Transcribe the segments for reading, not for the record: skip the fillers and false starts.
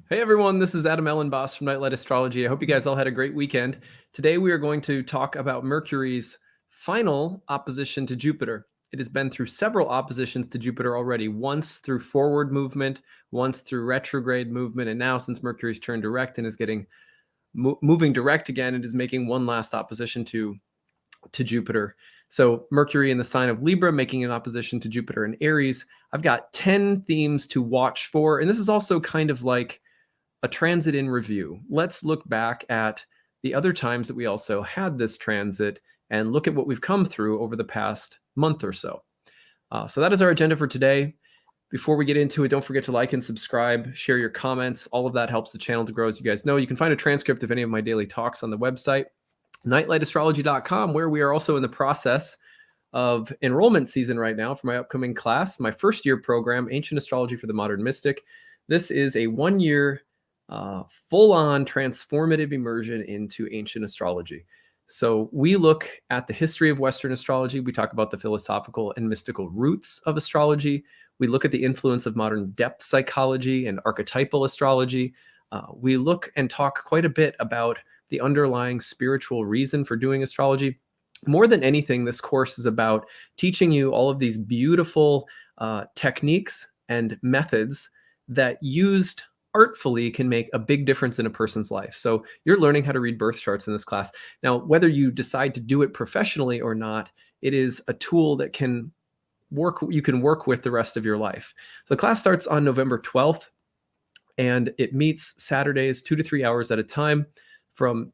Hey everyone, this is Adam Elenbaas from Nightlight Astrology. I hope you guys all had a great weekend. Today we are going to talk about Mercury's final opposition to Jupiter. It has been through several oppositions to Jupiter already, once through forward movement, once through retrograde movement, and now since Mercury's turned direct and is getting moving direct again, it is making one last opposition to Jupiter. So Mercury in the sign of Libra making an opposition to Jupiter in Aries. I've got 10 themes to watch for, and this is also kind of like a transit in review. Let's look back at the other times that we also had this transit and look at what we've come through over the past month or so. So that is our agenda for today. Before we get into it, don't forget to like and subscribe, share your comments. All of that helps the channel to grow. As you guys know, you can find a transcript of any of my daily talks on the website, nightlightastrology.com, where we are also in the process of enrollment season right now for my upcoming class, my first year program, Ancient Astrology for the Modern Mystic. This is a 1-year full-on transformative immersion into ancient astrology. So we look at the history of Western astrology. We talk about the philosophical and mystical roots of astrology. We look at the influence of modern depth psychology and archetypal astrology. We look and talk quite a bit about the underlying spiritual reason for doing astrology. More than anything, this course is about teaching you all of these beautiful techniques and methods that used artfully can make a big difference in a person's life. So you're learning how to read birth charts in this class. Now, whether you decide to do it professionally or not, it is a tool that you can work with the rest of your life. So the class starts on November 12th, and it meets Saturdays 2 to 3 hours at a time from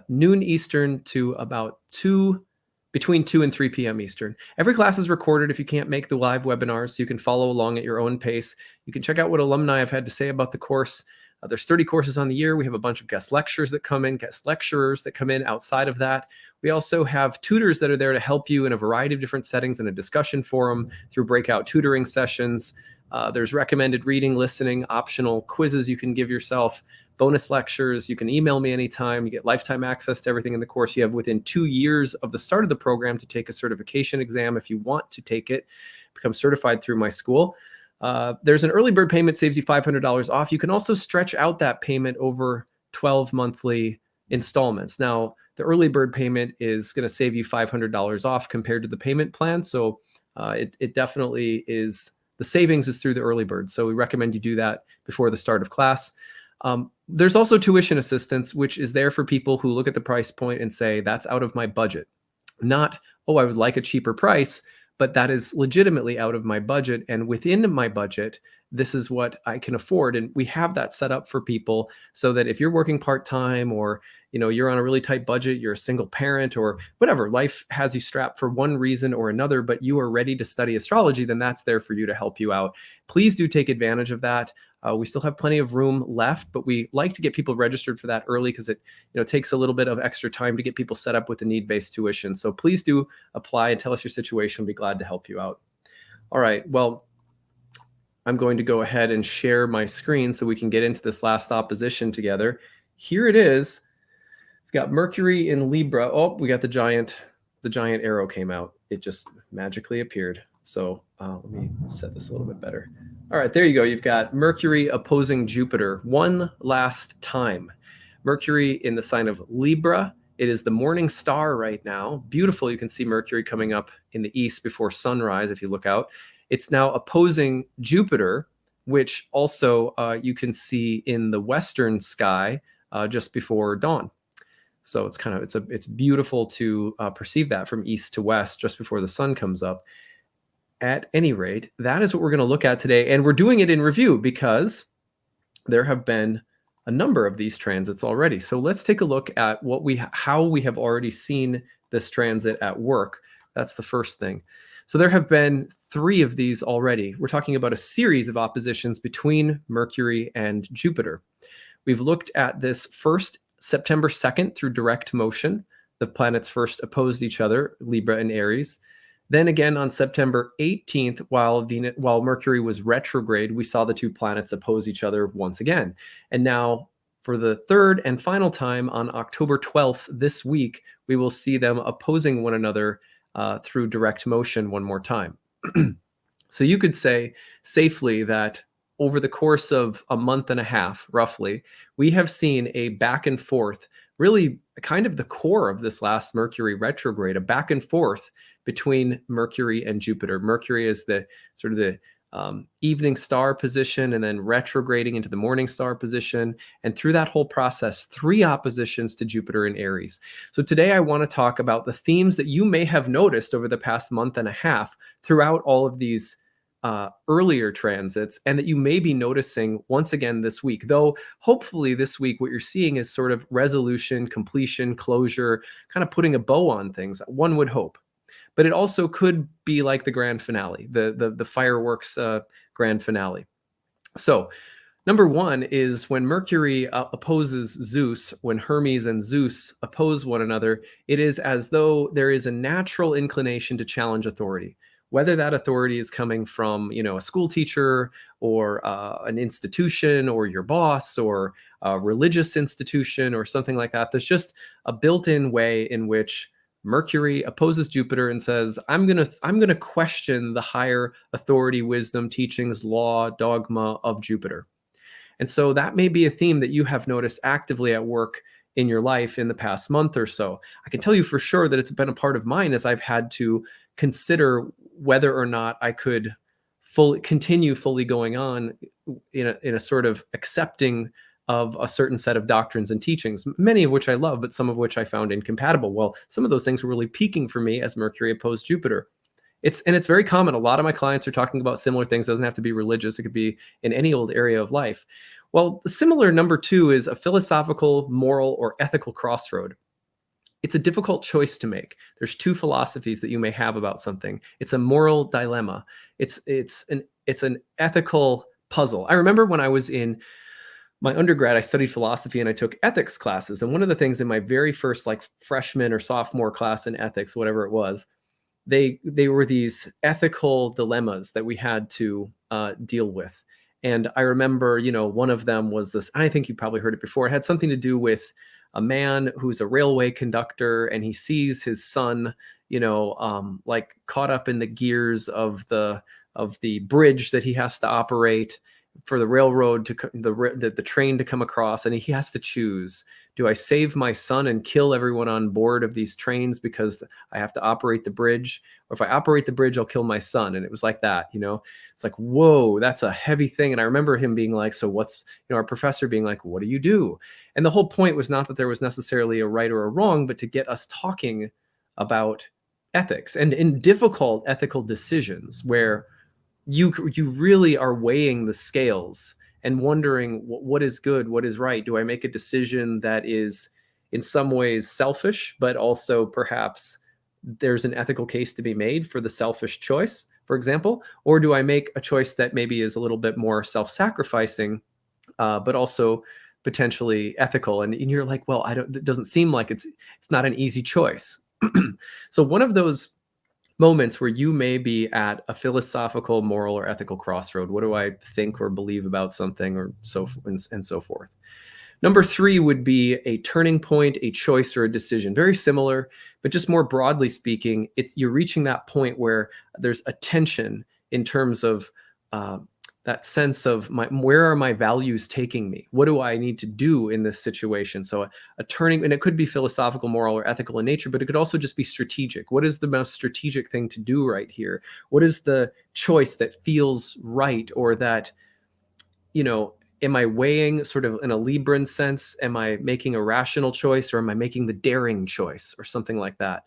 noon Eastern to about between 2 and 3 p.m. Eastern. Every class is recorded if you can't make the live webinars, so you can follow along at your own pace. You can check out what alumni have had to say about the course. There's 30 courses on the year. We have a bunch of guest lecturers that come in outside of that. We also have tutors that are there to help you in a variety of different settings in a discussion forum through breakout tutoring sessions. There's recommended reading, listening, optional quizzes you can give yourself, bonus lectures. You can email me anytime. You get lifetime access to everything in the course. You have within 2 years of the start of the program to take a certification exam if you want to take it, become certified through my school. There's an early bird payment, saves you $500 off. You can also stretch out that payment over 12 monthly installments. Now, the early bird payment is going to save you $500 off compared to the payment plan. So it definitely is. The savings is through the early bird. So we recommend you do that before the start of class. There's also tuition assistance, which is there for people who look at the price point and say, that's out of my budget. Not, oh, I would like a cheaper price, but that is legitimately out of my budget. And within my budget, this is what I can afford. And we have that set up for people so that if you're working part-time or you're on a really tight budget, you're a single parent or whatever, life has you strapped for one reason or another, but you are ready to study astrology, then that's there for you to help you out. Please do take advantage of that. We still have plenty of room left, but we like to get people registered for that early because it takes a little bit of extra time to get people set up with the need-based tuition. So please do apply and tell us your situation. We'll be glad to help you out. All right, well, I'm going to go ahead and share my screen so we can get into this last opposition together. Here it is. We've got Mercury in Libra. Oh, we got the giant arrow came out. It just magically appeared. So let me set this a little bit better. All right, there you go. You've got Mercury opposing Jupiter one last time. Mercury in the sign of Libra. It is the morning star right now. Beautiful. You can see Mercury coming up in the east before sunrise if you look out. It's now opposing Jupiter, which also you can see in the western sky just before dawn. So it's beautiful to perceive that from east to west just before the sun comes up. At any rate, that is what we're going to look at today. And we're doing it in review because there have been a number of these transits already. So let's take a look at how we have already seen this transit at work. That's the first thing. So there have been 3 of these already. We're talking about a series of oppositions between Mercury and Jupiter. We've looked at this first September 2nd through direct motion. The planets first opposed each other, Libra and Aries. Then again on September 18th, while Mercury was retrograde, we saw the 2 planets oppose each other once again. And now for the third and final time on October 12th this week, we will see them opposing one another through direct motion one more time. So you could say safely that over the course of a month and a half, roughly, we have seen a back and forth, really kind of the core of this last Mercury retrograde, a back and forth between Mercury and Jupiter. Mercury is the sort of the evening star position, and then retrograding into the morning star position. And through that whole process, 3 oppositions to Jupiter in Aries. So today I want to talk about the themes that you may have noticed over the past month and a half throughout all of these earlier transits, and that you may be noticing once again this week. Though hopefully this week what you're seeing is sort of resolution, completion, closure, kind of putting a bow on things, one would hope. But it also could be like the grand finale, the fireworks grand finale. So number 1 is when Mercury opposes Zeus, when Hermes and Zeus oppose one another, it is as though there is a natural inclination to challenge authority. Whether that authority is coming from, a school teacher or an institution or your boss or a religious institution or something like that, there's just a built-in way in which Mercury opposes Jupiter and says, I'm gonna question the higher authority, wisdom, teachings, law, dogma of Jupiter. And so that may be a theme that you have noticed actively at work in your life in the past month or so. I can tell you for sure that it's been a part of mine as I've had to consider whether or not I could continue fully going on in a sort of accepting of a certain set of doctrines and teachings, many of which I love, but some of which I found incompatible. Well, some of those things were really peaking for me as Mercury opposed Jupiter. It's very common. A lot of my clients are talking about similar things. It doesn't have to be religious. It could be in any old area of life. Well, the similar number 2 is a philosophical, moral, or ethical crossroad. It's a difficult choice to make. There's 2 philosophies that you may have about something. It's a moral dilemma. It's an ethical puzzle. I remember when I was in my undergrad, I studied philosophy and I took ethics classes. And one of the things in my very first freshman or sophomore class in ethics, whatever it was, they were these ethical dilemmas that we had to deal with. And I remember, one of them was this, I think you probably heard it before. It had something to do with a man who's a railway conductor, and he sees his son, caught up in the gears of the bridge that he has to operate for the railroad to the train to come across, and he has to choose: do I save my son and kill everyone on board of these trains because I have to operate the bridge, or if I operate the bridge, I'll kill my son? And it was like that, it's like, whoa, that's a heavy thing. And I remember him being like, so what's, our professor being like, what do you do? And the whole point was not that there was necessarily a right or a wrong, but to get us talking about ethics and in difficult ethical decisions where you really are weighing the scales and wondering what is good, what is right. Do I make a decision that is in some ways selfish, but also perhaps there's an ethical case to be made for the selfish choice, for example? Or do I make a choice that maybe is a little bit more self-sacrificing, but also potentially ethical? And you're like, well, it doesn't seem like it's not an easy choice. So one of those moments where you may be at a philosophical, moral, or ethical crossroad. What do I think or believe about something, or so and so forth? Number 3 would be a turning point, a choice, or a decision. Very similar, but just more broadly speaking, you're reaching that point where there's a tension in terms of that sense of where are my values taking me? What do I need to do in this situation? So a turning, and it could be philosophical, moral, or ethical in nature, but it could also just be strategic. What is the most strategic thing to do right here? What is the choice that feels right, or that, am I weighing sort of in a Libran sense? Am I making a rational choice, or am I making the daring choice, or something like that?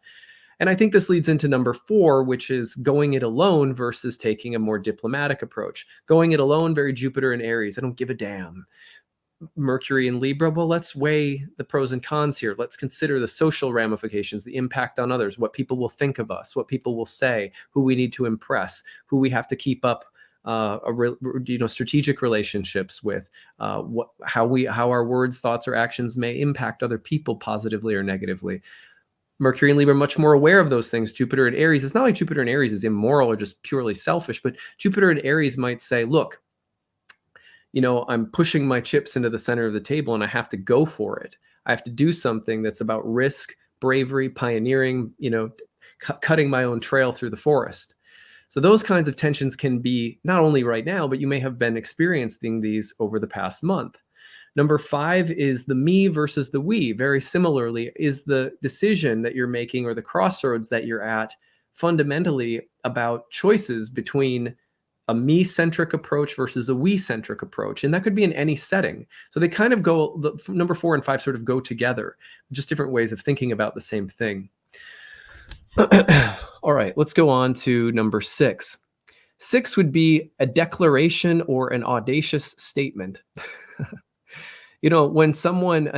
And I think this leads into number 4, which is going it alone versus taking a more diplomatic approach. Going it alone, very Jupiter and Aries. I don't give a damn. Mercury and Libra, well, let's weigh the pros and cons here. Let's consider the social ramifications, the impact on others, what people will think of us, what people will say, who we need to impress, who we have to keep up strategic relationships with, how our words, thoughts, or actions may impact other people positively or negatively. Mercury and Libra are much more aware of those things. Jupiter and Aries, it's not like Jupiter and Aries is immoral or just purely selfish, but Jupiter and Aries might say, look, I'm pushing my chips into the center of the table and I have to go for it. I have to do something that's about risk, bravery, pioneering, cutting my own trail through the forest. So those kinds of tensions can be not only right now, but you may have been experiencing these over the past month. Number 5 is the me versus the we. Very similarly, is the decision that you're making or the crossroads that you're at fundamentally about choices between a me-centric approach versus a we-centric approach. And that could be in any setting. So they kind of go, number 4 and 5 sort of go together, just different ways of thinking about the same thing. All right, let's go on to number 6. 6 would be a declaration or an audacious statement. When someone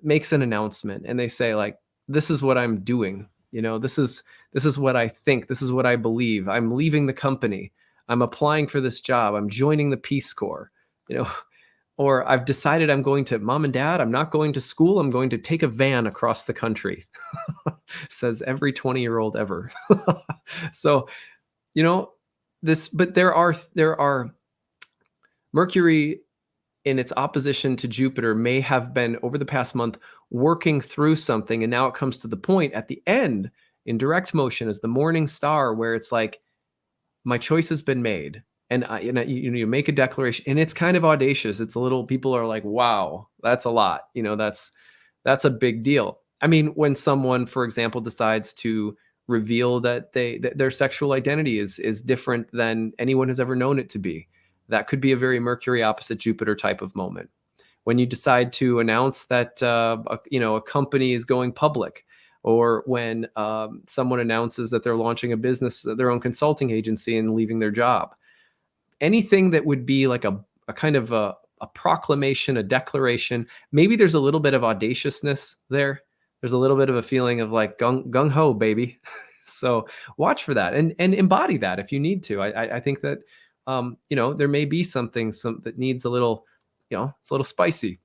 makes an announcement and they say like, this is what I'm doing, this is what I think, this is what I believe, I'm leaving the company, I'm applying for this job, I'm joining the Peace Corps, or I've decided I'm going to, Mom and Dad, I'm not going to school, I'm going to take a van across the country. Says every 20-year-old ever. So, but there are Mercury in its opposition to Jupiter may have been over the past month working through something. And now it comes to the point at the end in direct motion as the morning star, where it's like, my choice has been made. And you make a declaration, and it's kind of audacious. It's a little, people are like, wow, that's a lot. That's a big deal. I mean, when someone, for example, decides to reveal that their sexual identity is different than anyone has ever known it to be, that could be a very Mercury opposite Jupiter type of moment. When you decide to announce that a company is going public, or when someone announces that they're launching a business, their own consulting agency, and leaving their job, anything that would be like a kind of a proclamation, a declaration. Maybe there's a little bit of audaciousness there. There's a little bit of a feeling of like gung ho, baby. So watch for that and embody that if you need to. I think that there may be something that needs a little, it's a little spicy.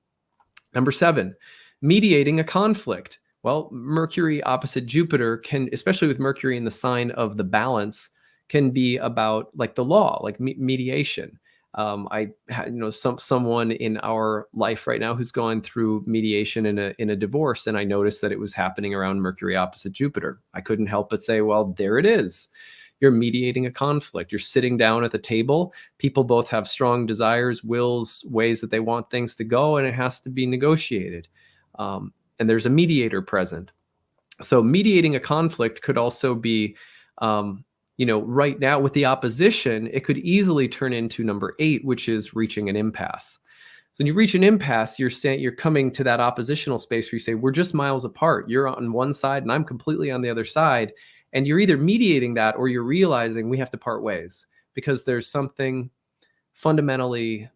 Number 7, mediating a conflict. Well, Mercury opposite Jupiter can, especially with Mercury in the sign of the balance, can be about like the law, like mediation. I had, someone in our life right now who's going through mediation in a divorce, and I noticed that it was happening around Mercury opposite Jupiter. I couldn't help but say, well, there it is. You're mediating a conflict. You're sitting down at the table. People both have strong desires, wills, ways that they want things to go, and it has to be negotiated. And there's a mediator present. So mediating a conflict could also be, right now with the opposition, it could easily turn into number 8, which is reaching an impasse. So when you reach an impasse, you're coming to that oppositional space where you say, we're just miles apart. You're on one side and I'm completely on the other side. And you're either mediating that or you're realizing we have to part ways because there's something fundamentally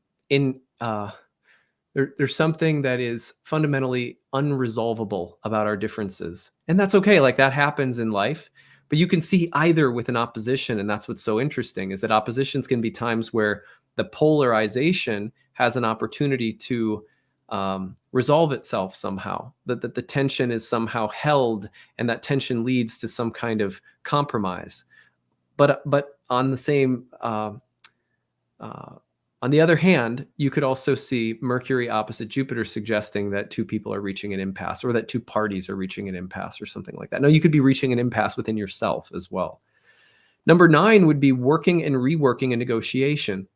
there's something that is fundamentally unresolvable about our differences. And that's okay. Like that happens in life. But you can see either with an opposition, and that's what's so interesting, is that oppositions can be times where the polarization has an opportunity to resolve itself somehow, that the tension is somehow held, and that tension leads to some kind of compromise. But on the same, on the other hand, you could also see Mercury opposite Jupiter suggesting that two people are reaching an impasse, or that two parties are reaching an impasse, or something like that. No, you could be reaching an impasse within yourself as well. Number 9 would be working and reworking a negotiation.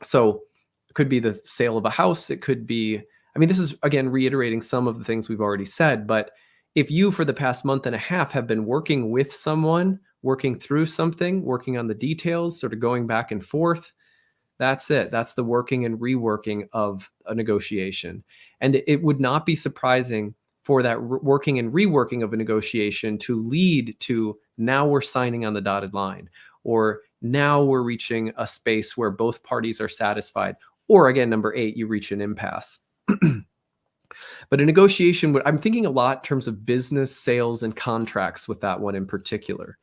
So it could be the sale of a house. It could be, this is again reiterating some of the things we've already said, but if you for the past month and a half have been working with someone, working through something, working on the details, sort of going back and forth, that's it. That's the working and reworking of a negotiation. And it would not be surprising for that working and reworking of a negotiation to lead to now we're signing on the dotted line, or now we're reaching a space where both parties are satisfied. Or again, number 8, you reach an impasse. But a negotiation I'm thinking a lot in terms of business, sales, and contracts with that one in particular.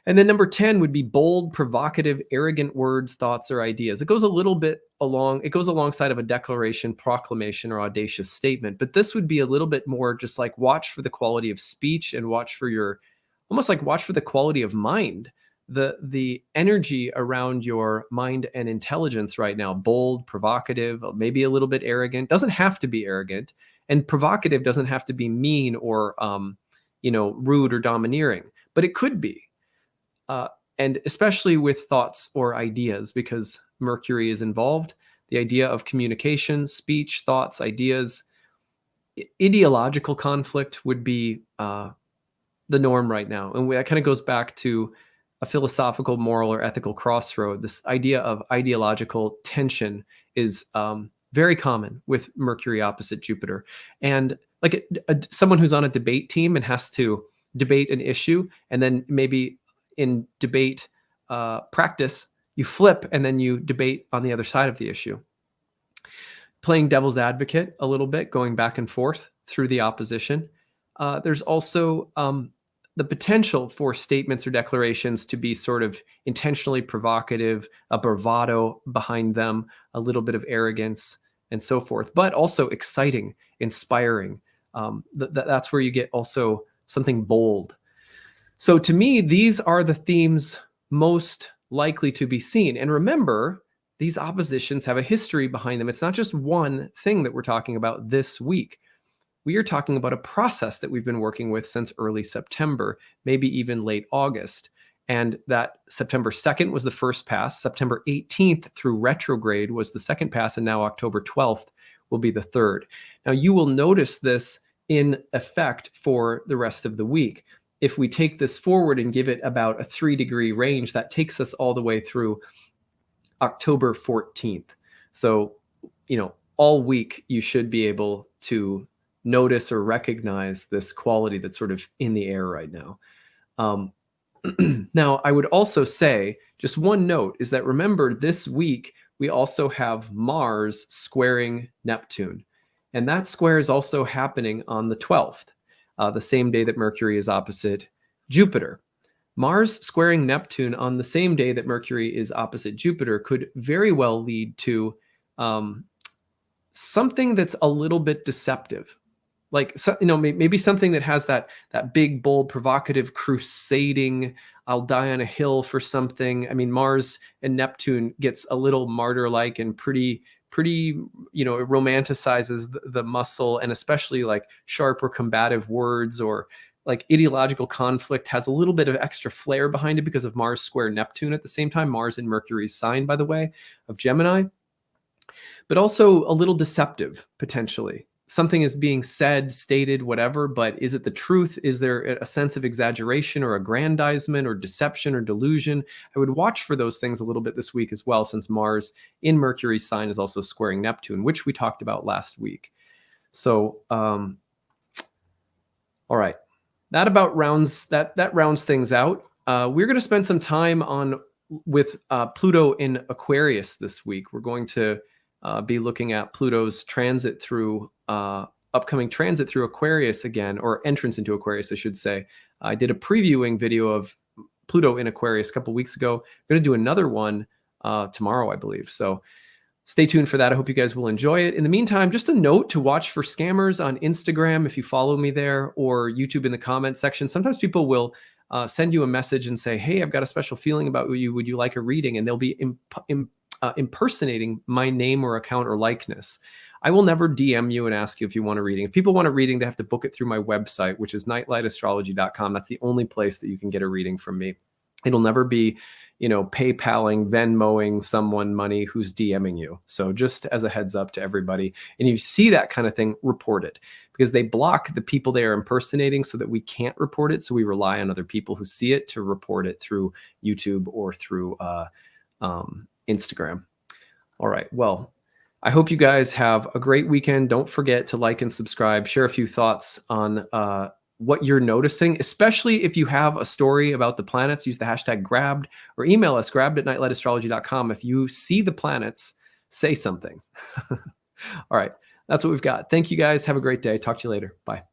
And then number 10 would be bold, provocative, arrogant words, thoughts, or ideas. It goes alongside of a declaration, proclamation, or audacious statement. But this would be a little bit more just like watch for the quality of speech and watch for the quality of mind. The energy around your mind and intelligence right now, bold, provocative, maybe a little bit arrogant, doesn't have to be arrogant. And provocative doesn't have to be mean or, rude or domineering, but it could be. and especially with thoughts or ideas, because Mercury is involved. The idea of communication, speech, thoughts, ideas, ideological conflict would be the norm right now. And that kind of goes back to a philosophical, moral, or ethical crossroad. This idea of ideological tension is very common with Mercury opposite Jupiter. And like someone who's on a debate team and has to debate an issue, and then maybe in debate practice, you flip and then you debate on the other side of the issue. Playing devil's advocate a little bit, going back and forth through the opposition. There's also the potential for statements or declarations to be sort of intentionally provocative, a bravado behind them, a little bit of arrogance, and so forth, but also exciting, inspiring. That's where you get also something bold. So to me, these are the themes most likely to be seen. And remember, these oppositions have a history behind them. It's not just one thing that we're talking about this week. We are talking about a process that we've been working with since early September, maybe even late August. And that September 2nd was the first pass. September 18th through retrograde was the second pass. And now October 12th will be the third. Now you will notice this in effect for the rest of the week. If we take this forward and give it about a 3-degree range, that takes us all the way through October 14th. So, all week you should be able to notice or recognize this quality that's sort of in the air right now. Now, I would also say, just one note is that remember this week, we also have Mars squaring Neptune. And that square is also happening on the 12th, the same day that Mercury is opposite Jupiter. Mars squaring Neptune on the same day that Mercury is opposite Jupiter could very well lead to something that's a little bit deceptive. Like, maybe something that has that big, bold, provocative, crusading, I'll die on a hill for something. I mean, Mars and Neptune gets a little martyr-like and pretty, it romanticizes the muscle, and especially like sharp or combative words, or like ideological conflict has a little bit of extra flair behind it because of Mars square Neptune at the same time. Mars in Mercury's sign, by the way, of Gemini, but also a little deceptive potentially. Something is being said, stated, whatever, but is it the truth? Is there a sense of exaggeration or aggrandizement or deception or delusion? I would watch for those things a little bit this week as well, since Mars in Mercury's sign is also squaring Neptune, which we talked about last week. So, all right, that about rounds things out. We're going to spend some time with Pluto in Aquarius this week. We're going to be looking at Pluto's transit through upcoming transit through Aquarius again, or entrance into Aquarius, I should say. I did a previewing video of Pluto in Aquarius a couple weeks ago. I'm going to do another one tomorrow, I believe. So stay tuned for that. I hope you guys will enjoy it. In the meantime, just a note to watch for scammers on Instagram if you follow me there, or YouTube in the comments section. Sometimes people will send you a message and say, hey, I've got a special feeling about you. Would you like a reading? And they'll be impersonating my name or account or likeness. I will never DM you and ask you if you want a reading. If people want a reading, they have to book it through my website, which is nightlightastrology.com. That's the only place that you can get a reading from me. It'll never be, PayPaling, Venmoing someone money who's DMing you. So just as a heads up to everybody, and you see that kind of thing, report it, because they block the people they are impersonating so that we can't report it. So we rely on other people who see it to report it through YouTube or through Instagram. All right. Well, I hope you guys have a great weekend. Don't forget to like and subscribe, share a few thoughts on what you're noticing, especially if you have a story about the planets. Use the hashtag grabbed, or email us grabbed@nightlightastrology.com. If you see the planets, say something. All right. That's what we've got. Thank you guys. Have a great day. Talk to you later. Bye.